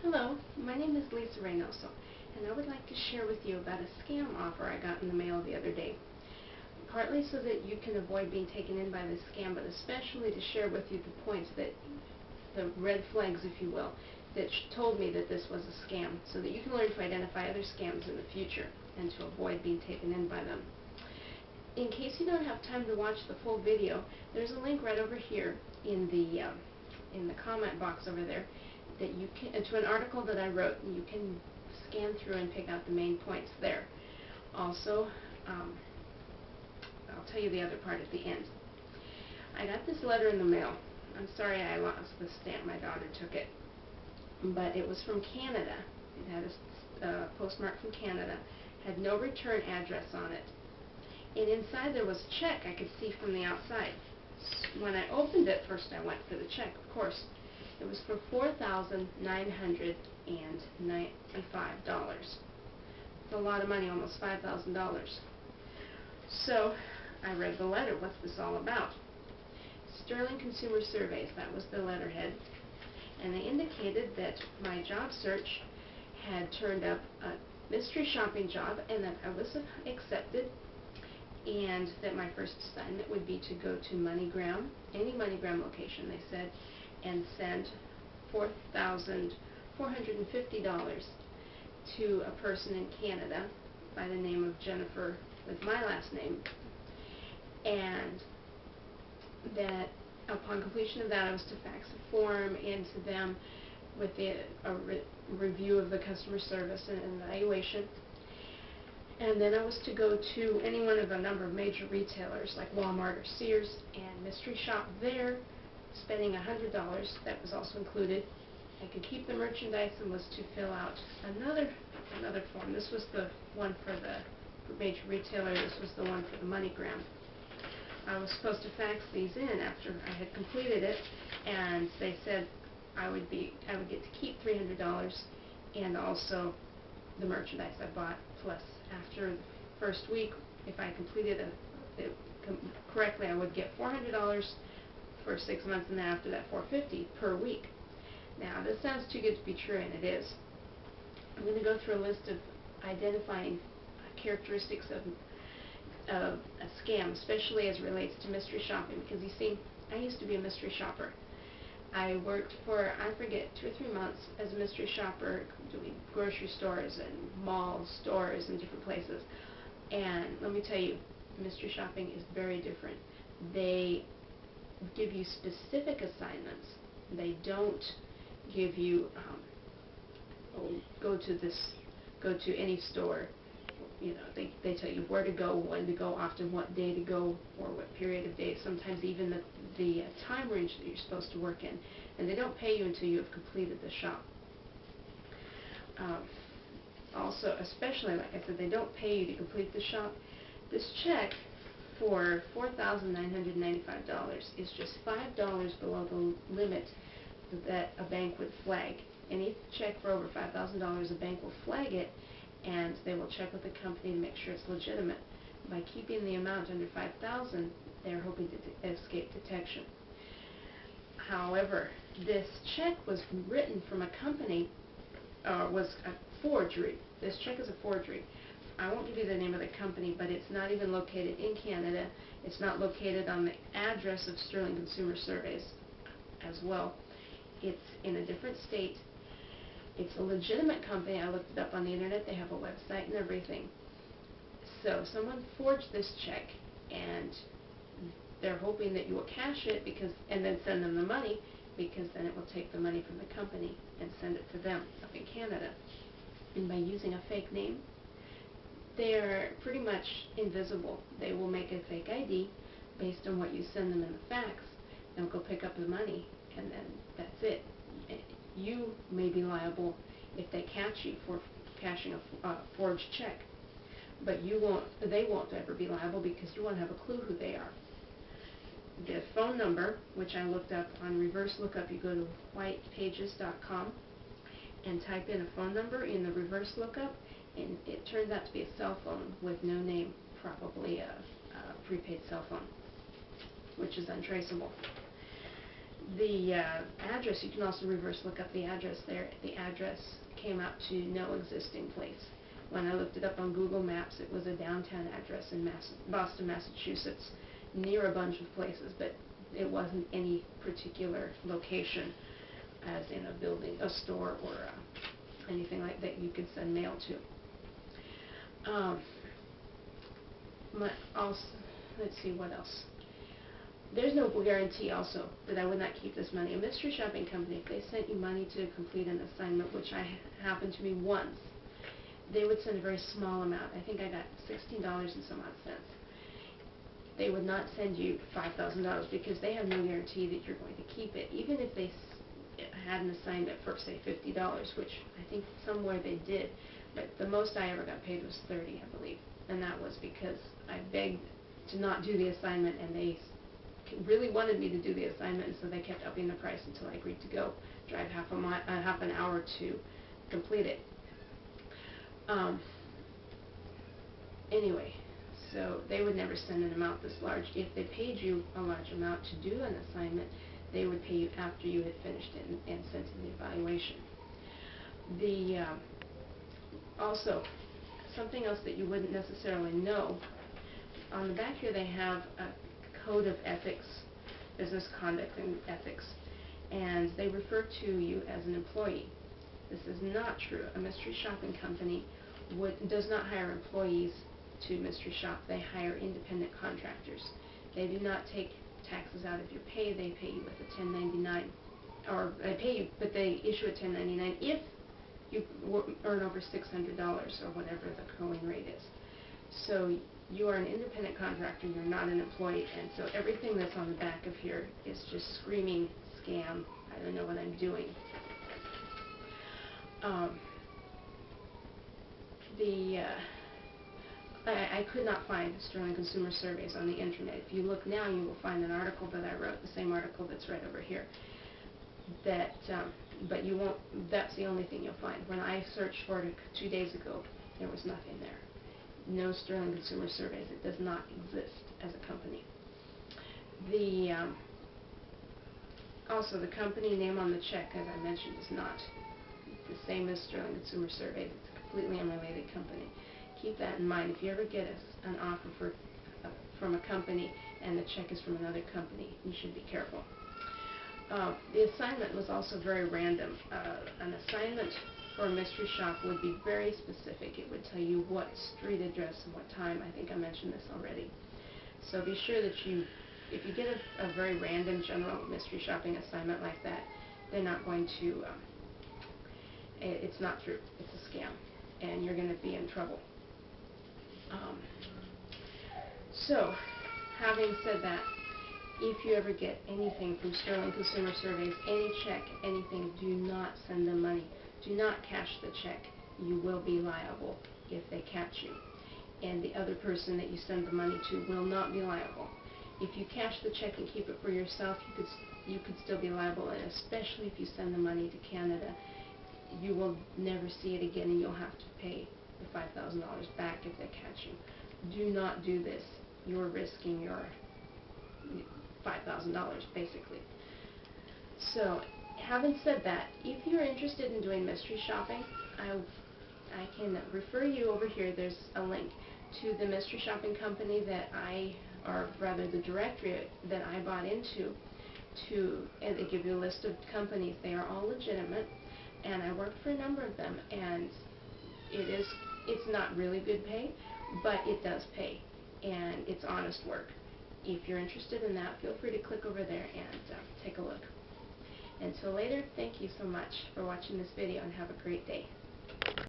Hello, my name is Lisa Reynoso, and I would like to share with you about a scam offer I got in the mail the other day. Partly so that you can avoid being taken in by this scam, but especially to share with you the points that, the red flags, if you will, that told me that this was a scam, so that you can learn to identify other scams in the future and to avoid being taken in by them. In case you don't have time to watch the full video, there's a link right over here in the comment box over there that you can, to an article that I wrote, and you can scan through and pick out the main points there. Also, I'll tell you the other part at the end. I got this letter in the mail. I'm sorry I lost the stamp. My daughter took it. But it was from Canada. It had a postmark from Canada. Had no return address on it. And inside there was a check I could see from the outside. When I opened it, first I went for the check, of course. It was for $4,995. It's a lot of money, almost $5,000. So I read the letter. What's this all about? Sterling Consumer Surveys, that was the letterhead. And they indicated that my job search had turned up a mystery shopping job and that I was accepted, and that my first assignment would be to go to MoneyGram, any MoneyGram location, they said, and send $4,450 to a person in Canada by the name of Jennifer, with my last name, and that upon completion of that I was to fax a form into them with a review of the customer service and an evaluation. And then I was to go to any one of a number of major retailers like Walmart or Sears and mystery shop there, spending $100. That was also included. I could keep the merchandise and was to fill out another form. This was the one for the major retailer. This was the one for the MoneyGram. I was supposed to fax these in after I had completed it, and they said I would get to keep $300 and also the merchandise I bought, plus after the first week, if I completed it correctly, I would get $400 for 6 months, and then after that $450 per week. Now this sounds too good to be true, and it is. I'm going to go through a list of identifying characteristics of a scam, especially as it relates to mystery shopping, because you see, I used to be a mystery shopper. I worked for, I forget, 2 or 3 months as a mystery shopper, doing grocery stores and mall stores and different places. And let me tell you, mystery shopping is very different. They give you specific assignments. They don't give you, go to any store. You know, they tell you where to go, when to go, often what day to go, or what period of day, sometimes even the time range that you're supposed to work in. And they don't pay you until you have completed the shop. Also, especially, like I said, they don't pay you to complete the shop. This check for $4,995 is just $5 below the limit that a bank would flag. Any check for over $5,000, a bank will flag it, and they will check with the company to make sure it's legitimate. By keeping the amount under $5,000, they're hoping to escape detection. However, this check was written from a company, was a forgery. This check is a forgery. I won't give you the name of the company, but it's not even located in Canada. It's not located on the address of Sterling Consumer Surveys as well. It's in a different state. It's a legitimate company. I looked it up on the internet. They have a website and everything. So someone forged this check, and they're hoping that you will cash it and then send them the money, because then it will take the money from the company and send it to them up in Canada. And by using a fake name, they're pretty much invisible. They will make a fake ID based on what you send them in the fax. They'll go pick up the money, and then that's it. You may be liable if they catch you for cashing a forged check, but they won't ever be liable, because you won't have a clue who they are. The phone number, which I looked up on reverse lookup, you go to whitepages.com and type in a phone number in the reverse lookup, and it turns out to be a cell phone with no name, probably a prepaid cell phone, which is untraceable. The address, you can also reverse look up the address there. The address came out to no existing place. When I looked it up on Google Maps, it was a downtown address in Boston, Massachusetts, near a bunch of places, but it wasn't any particular location, as in a building, a store, or anything like that you could send mail to. Also, let's see what else. There's no guarantee also that I would not keep this money. A mystery shopping company, if they sent you money to complete an assignment, which I happened to me once, they would send a very small amount. I think I got $16 and some odd cents. They would not send you $5,000 because they have no guarantee that you're going to keep it. Even if they had an assignment for, say, $50, which I think somewhere they did, but the most I ever got paid was $30, I believe. And that was because I begged to not do the assignment, and they really wanted me to do the assignment, and so they kept upping the price until I agreed to go drive half an hour to complete it. Anyway, so they would never send an amount this large. If they paid you a large amount to do an assignment, they would pay you after you had finished it and sent in the evaluation. Also, something else that you wouldn't necessarily know, on the back here they have a code of ethics, business conduct and ethics, and they refer to you as an employee. This is not true. A mystery shopping company does not hire employees to mystery shop. They hire independent contractors. They do not take taxes out of your pay. They pay you with a 1099, or they pay you, but they issue a 1099 if you earn over $600 or whatever the going rate is. So you are an independent contractor. You're not an employee, and so everything that's on the back of here is just screaming scam. I don't know what I'm doing. I could not find Sterling Consumer Surveys on the internet. If you look now, you will find an article that I wrote, the same article that's right over here. But you won't. That's the only thing you'll find. When I searched for it 2 days ago, there was nothing there. No Sterling Consumer Surveys. It does not exist as a company. Also, the company name on the check, as I mentioned, is not the same as Sterling Consumer Surveys. It's a completely unrelated company. Keep that in mind. If you ever get an offer from a company and the check is from another company, you should be careful. The assignment was also very random. An assignment for a mystery shop would be very specific. It would tell you what street address and what time. I think I mentioned this already. So be sure that if you get a very random general mystery shopping assignment like that, they're not going to, it's not true. It's a scam, and you're going to be in trouble. So, having said that, if you ever get anything from Sterling Consumer Surveys, any check, anything, do not send them money. Do not cash the check. You will be liable if they catch you. And the other person that you send the money to will not be liable. If you cash the check and keep it for yourself, you could still be liable, and especially if you send the money to Canada, you will never see it again, and you'll have to pay the $5,000 back if they catch you. Do not do this. You're risking your $5,000 basically. So, having said that, if you're interested in doing mystery shopping, I can refer you over here. There's a link to the mystery shopping company that or rather the directory that I bought into, and they give you a list of companies. They are all legitimate, and I worked for a number of them, and it's not really good pay, but it does pay, and it's honest work. If you're interested in that, feel free to click over there and take a look. Until later, thank you so much for watching this video, and have a great day.